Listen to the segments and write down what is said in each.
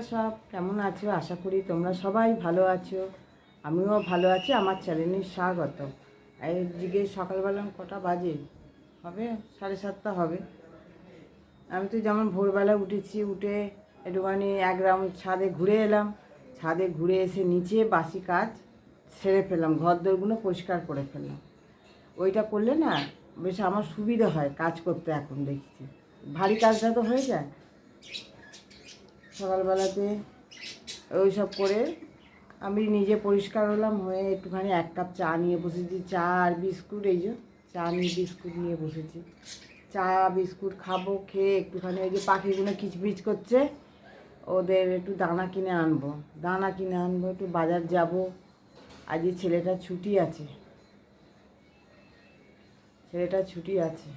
তোমরা সব কেমন আছো? আশা করি তোমরা সবাই ভালো আছো। আমিও ভালো আছি। আমার চ্যানেলে স্বাগত। আজকে সকালবেলা কটা বাজে হবে? 7:30 হবে। আমি তো যেমন ভোরবেলা উঠেছি, উঠে একটুখানি 1 রাউন্ড ছাদে ঘুরে এলাম। ছাদে ঘুরে এসে নিচে বাসি কাজ সেরে ফেললাম, ঘর দোরগুলো পরিষ্কার করে ফেললাম। ওইটা করলে না বেশ আমার সুবিধা হয় কাজ করতে। এখন দেখছি ভারী কাজটা তো হয়ে যায় সকালবেলাতে। ওই সব করে আমি নিজে পরিষ্কার হলাম, হয়ে একটুখানি 1 কাপ চা নিয়ে বসেছি। চা আর বিস্কুট, এই যে চা নিয়ে বিস্কুট নিয়ে বসেছি। চা বিস্কুট খাবো, খেয়ে একটুখানি ওই যে পাখিগুলো কিচবিচ করছে, ওদের একটু দানা কিনে আনবো। একটু বাজার যাব। আজকে ছেলেটার ছুটি আছে,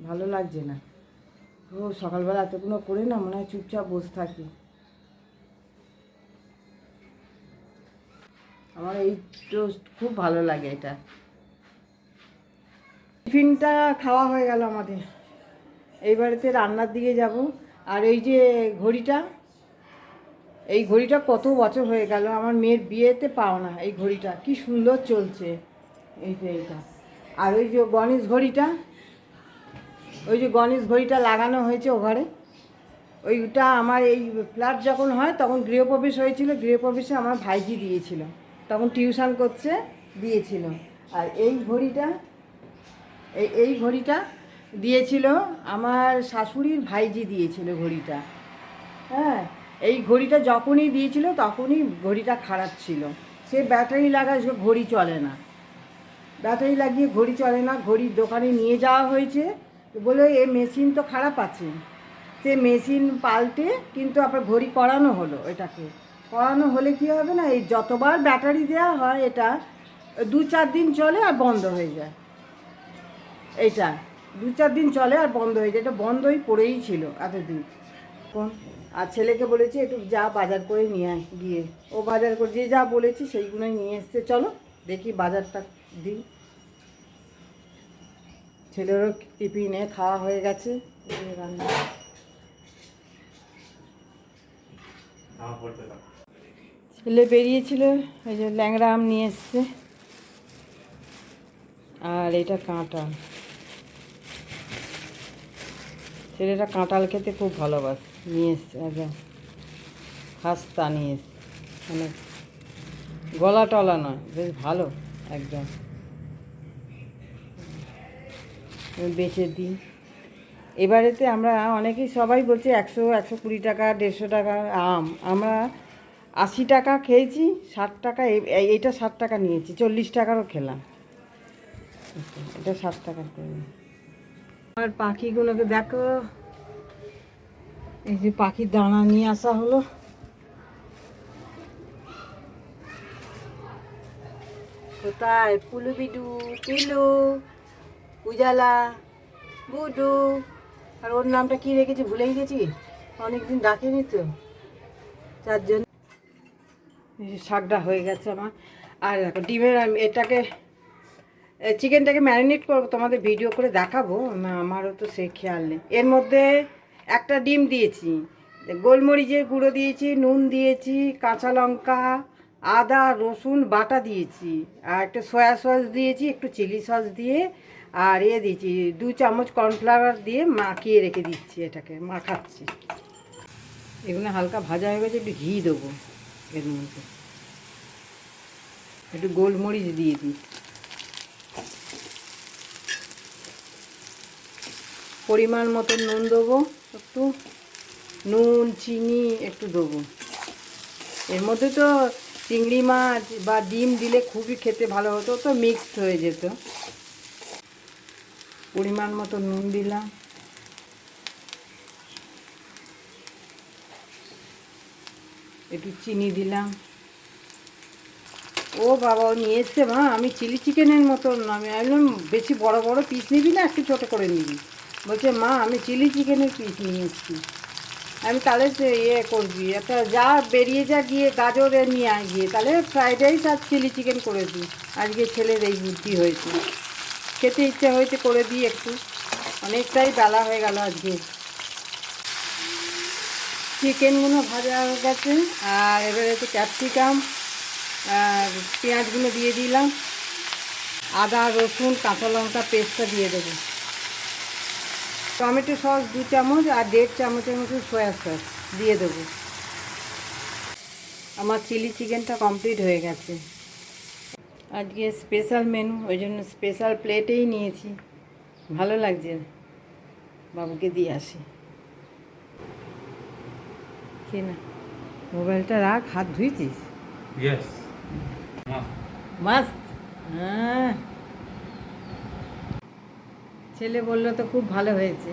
ভালো লাগছে না। ও সকালবেলা এতগুলো করে না মনে হয় চুপচাপ বসে থাকি। আমার এই টোস্ট খুব ভালো লাগে। এটা টিফিনটা খাওয়া হয়ে গেল আমাদের। এই বাড়িতে রান্নার দিকে যাব। আর এই যে ঘড়িটা, এই ঘড়িটা কত বছর হয়ে গেল, আমার মেয়ের বিয়েতে পাও না। এই ঘড়িটা কি সুন্দর চলছে, এইটা। আর ওই যে গণেশ ঘড়িটা লাগানো হয়েছে ও ঘরে। ওইটা আমার এই ফ্ল্যাট যখন হয় তখন গৃহপ্রবেশ হয়েছিল, গৃহপ্রবেশে আমার ভাইজি দিয়েছিল, তখন টিউশন করছে দিয়েছিল। আর এই ঘড়িটা দিয়েছিল আমার শাশুড়ির ভাইজি দিয়েছিল ঘড়িটা। হ্যাঁ, এই ঘড়িটা যখনই দিয়েছিল তখনই ঘড়িটা খারাপ ছিল। সে ব্যাটারি লাগায়, সে ঘড়ি চলে না, ব্যাটারি লাগিয়ে ঘড়ি চলে না। ঘড়ির দোকানে নিয়ে যাওয়া হয়েছে, বলে এই মেশিন তো খারাপ আছে। সে মেশিন পাল্টে কিন্তু আবার ঘড়ি করানো হলো। এটাকে করানো হলে কী হবে না, এই যতবার ব্যাটারি দেওয়া হয় এটা 2-4 দিন চলে আর বন্ধ হয়ে যায়। এইটা 2-4 দিন চলে আর বন্ধ হয়ে যায়। এটা বন্ধই পড়েই ছিল এতদিন। আর ছেলেকে বলেছি একটু যা বাজার করে নিয়ে আয়, গিয়ে ও বাজার করে যে যা বলেছি সেইগুলোই নিয়ে এসছে। চলো দেখি বাজারটা দিই। ছেলেরও টিফিনে খাওয়া হয়ে গেছে। রান্না ছেলে বেরিয়েছিল, এই যে ল্যাংড়া আম নিয়ে এসছে, আর এটা কাঁঠাল। ছেলেটা কাঁঠাল খেতে খুব ভালোবাসে, নিয়ে এসছে একদম খাস্তা নিয়ে এসছে, মানে গলা টলা নয়, বেশ ভালো একদম। বেচে দিই। এবারেতে আমরা অনেকেই সবাই বলছে 100-120 টাকা 150 টাকা আম, আমরা 80 টাকা খেয়েছি, 60 টাকা। এইটা 60 টাকা নিয়েছি, 40 টাকারও খেলাম। এটা 60 টাকার করে। আর পাখিগুলোকে দেখো, এই যে পাখির দানা নিয়ে আসা হলো। কোথায় পুলু বিডু, পিলু, উজালা, বুডু, আর ওর নামটা কি রেখেছি ভুলেই গেছি, অনেকদিন ডাকেনি তো, 4 জন। শাকটা হয়ে গেছে আমার। আর দেখো ডিমের, এটাকে চিকেনটাকে ম্যারিনেট করবো, তোমাদের ভিডিও করে দেখাবো না, আমারও তো সে খেয়াল নেই। এর মধ্যে একটা ডিম দিয়েছি, গোলমরিচের গুঁড়ো দিয়েছি, নুন দিয়েছি, কাঁচা লঙ্কা, আদা রসুন বাটা দিয়েছি, আর একটা সয়া সস দিয়েছি, একটু চিলি সস দিয়ে, আর দিয়েছি 2 চামচ কর্নফ্লাওয়ার দিয়ে মাখিয়ে রেখে দিচ্ছি। এটাকে মাখাচ্ছি। এগুলো হালকা ভাজা হয়ে গেছে, একটু ঘি দেবো এর মধ্যে, একটু গোলমরিচ দিয়ে দিই, পরিমাণ মতো নুন দেবো, একটু নুন চিনি একটু দেবো। এর মধ্যে তো চিংড়ি মাছ বা ডিম দিলে খুবই খেতে ভালো হতো, তো মিক্সড হয়ে যেত। পরিমাণ মতো নুন দিলাম, একটু চিনি দিলাম। ও বাবা, ও নিয়ে এসছে মা, আমি চিলি চিকেনের মতন না, আমি একদম বেশি বড় বড় পিস নিবি না, একটু ছোটো করে নিবি। বলছে মা আমি চিলি চিকেনের পিস নিয়ে এসেছি। আমি তাহলে করবি, একটা যা বেরিয়ে যা গিয়ে গাজর নিয়ে আয় গিয়ে, তাহলে ফ্রাইড রাইস আর চিলি চিকেন করে দিই। আজকে ছেলের এই বুদ্ধি হয়েছে, খেতে ইচ্ছা হয়েছে করে দিই একটু। অনেকটাই বেলা হয়ে গেল আজকে। চিকেনগুলো ভাজা হয়ে গেছে, আর এবারে একটু ক্যাপসিকাম আর পেঁয়াজগুলো দিয়ে দিলাম, আদা রসুন কাঁচা লঙ্কা পেস্টটা দিয়ে দেবো, টমেটো সস 2 চামচ আর 1.5 চামচের মতো সয়া সস দিয়ে দেবো। আমার চিলি চিকেনটা কমপ্লিট হয়ে গেছে। আজকে স্পেশাল মেনু, ওই জন্য স্পেশাল প্লেটেই নিয়েছি। ভালো লাগছে, বাবুকে দিয়ে আসি। কি না, মোবাইলটা রাখ, হাত ধুইছিস? Yes. মাস্ত। হ্যাঁ, ছেলে বললো তো খুব ভালো হয়েছে।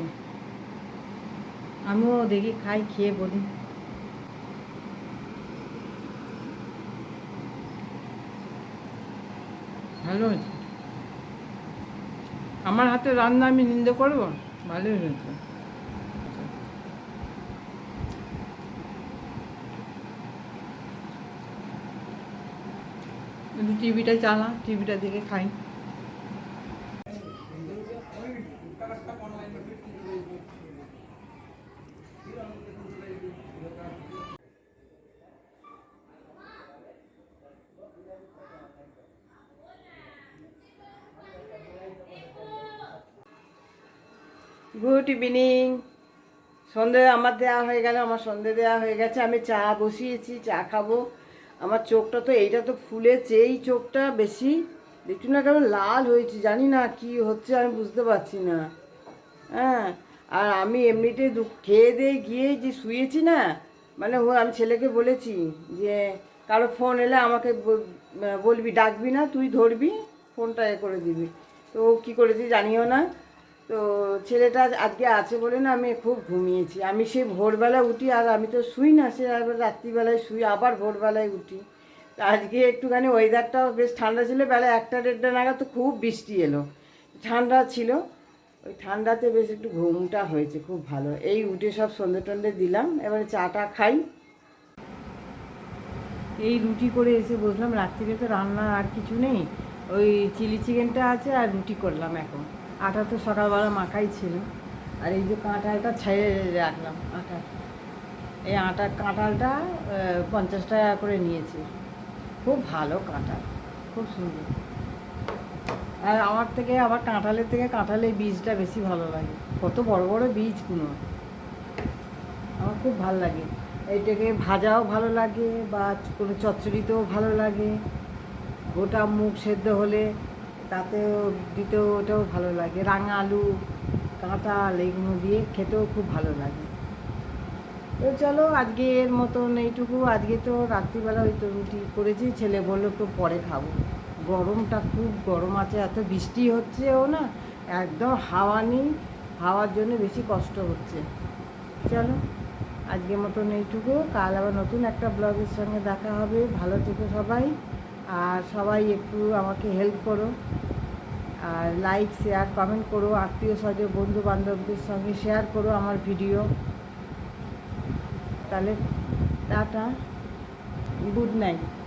আমিও দেখি খাই, খেয়ে বলি। ভালো হয়েছে। আমার হাতে রান্না আমি নিন্দে করবো? ভালোই হয়েছে। টিভিটা চালা, টিভিটা দেখে খাই। Good evening. সন্ধে আমার দেওয়া হয়ে গেল, আমার সন্ধে দেওয়া হয়ে গেছে। আমি চা বসিয়েছি, চা খাবো। আমার চোখটা তো, এইটা তো ফুলেছে, এই চোখটা বেশি দেখছি না, কেমন লাল হয়েছে, জানি না কি হচ্ছে, আমি বুঝতে পারছি না। হ্যাঁ, আর আমি এমনিতে খেয়ে দিয়ে গিয়ে যে শুয়েছি না, মানে আমি ছেলেকে বলেছি যে কারো ফোন এলে আমাকে বলবি, ডাকবি না, তুই ধরবি, ফোনটা করে দিবি। তো ও কী করেছি জানিও না। তো ছেলেটা আজকে আছে বলে না আমি খুব ঘুমিয়েছি। আমি সেই ভোরবেলা উঠি, আর আমি তো শুই না, সে আবার রাত্রিবেলায় শুই, আবার ভোরবেলায় উঠি। তো আজকে একটুখানি ওয়েদারটাও বেশ ঠান্ডা ছিল, বেলা 1টা 1.5 নাগাদ তো খুব বৃষ্টি এলো, ঠান্ডা ছিল। ওই ঠান্ডাতে বেশ একটু ঘুমটা হয়েছে, খুব ভালো। এই উঠে সব সন্ধে টন্ধে দিলাম, এবারে চাটা খাই। এই রুটি করে এসে বসলাম, রাত্রিরে তো রান্না আর কিছু নেই, ওই চিলি চিকেনটা আছে আর রুটি করলাম এখন। আটা তো সকালবেলা মাখাই ছিল, আর এই যে কাঁঠালটা ছেড়ে রাখলাম আটা, এই কাঁঠালটা 50 টাকা করে নিয়েছে, খুব ভালো কাঁঠাল, খুব সুন্দর। আর আমার থেকে, আবার কাঁঠালের থেকে কাঁঠালের বীজটা বেশি ভালো লাগে, কত বড় বড় বীজগুলো, আমার খুব ভালো লাগে। এইটাকে ভাজাও ভালো লাগে, বা কোনো চচ্চড়িতেও ভালো লাগে, গোটা মুগ সেদ্ধ হলে তাতেও দিতেও ওটাও ভালো লাগে, রাঙা আলু কাঁঠাল এইগুলো দিয়ে খেতেও খুব ভালো লাগে। তো চলো আজকের মতন এইটুকু। আজকে তো রাত্রিবেলা ওই তো রুটি করেছি, ছেলে বললো একটু পরে খাবো। গরমটা খুব গরম আছে, এত বৃষ্টি হচ্ছেও না, একদম হাওয়া নেই, হাওয়ার জন্য বেশি কষ্ট হচ্ছে। চলো আজকের মতন এইটুকু, কাল আবার নতুন একটা ব্লগের সঙ্গে দেখা হবে। ভালো থেকো সবাই, আর সবাই একটু আমাকে হেল্প করো, আর লাইক শেয়ার কমেন্ট করো, আত্মীয় স্বজন বন্ধু বান্ধবদের সঙ্গে শেয়ার করো আমার ভিডিও। তাহলে টাটা, গুড নাইট।